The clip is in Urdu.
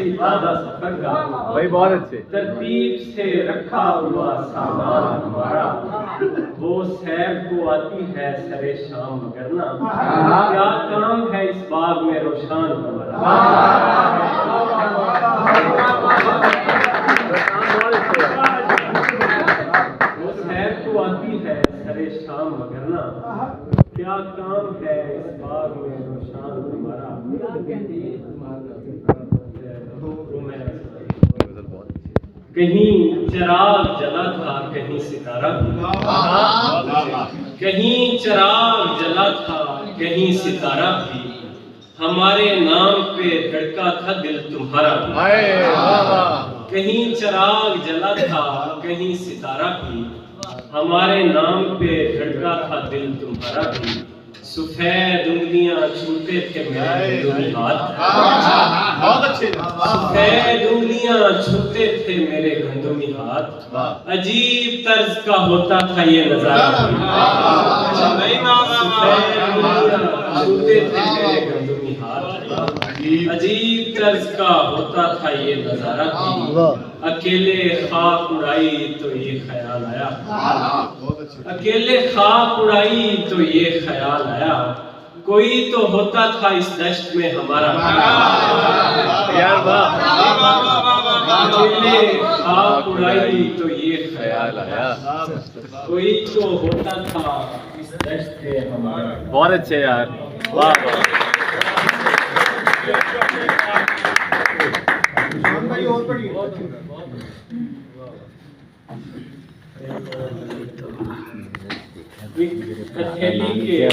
کافی تازہ سفر کا بھائی بہت اچھے ترتیب سے رکھا ہوا سامان ہمارا، وہ سیر کو آتی ہے سرے شام مگر نہ کیا کام ہے اس باغ میں روشان ہمارا۔ وہ سیر کو آتی ہے سرے شام مگر نہ کیا کام ہے اس باغ میں روشان ہمارا۔ کہیں چراغ جلا تھا کہیں ستارہ بھی، کہیں چراغ جلا تھا کہیں ستارہ بھی، ہمارے نام پہ دھڑکا تھا دل تمہارا بھی۔ کہیں چراغ جلا تھا کہیں ستارہ بھی، ہمارے نام پہ دھڑکا تھا دل تمہارا بھی۔ سفید انگلیاں چھوتے تھے میرے گندمی ہاتھ، سفید انگلیاں چھوتے تھے میرے گندمی ہاتھ، عجیب طرز کا ہوتا تھا یہ نظارہ، سفید انگلیاں چھوتے تھے میرے گندمی ہاتھ، عجیب طرز کا ہوتا تھا یہ نظارہ بھی۔ اکیلے خاک اڑائی تو یہ خیال آیا، اکیلے خاک اڑائی تو یہ خیال آیا، کوئی تو ہوتا تھا اس دشت میں ہمارا۔ اکیلے خاک اڑائی تو یہ خیال آیا، کوئی تو ہوتا تھا اس دشت میں ہمارا۔ بہت اچھے یار، واہ ہتھیلی کے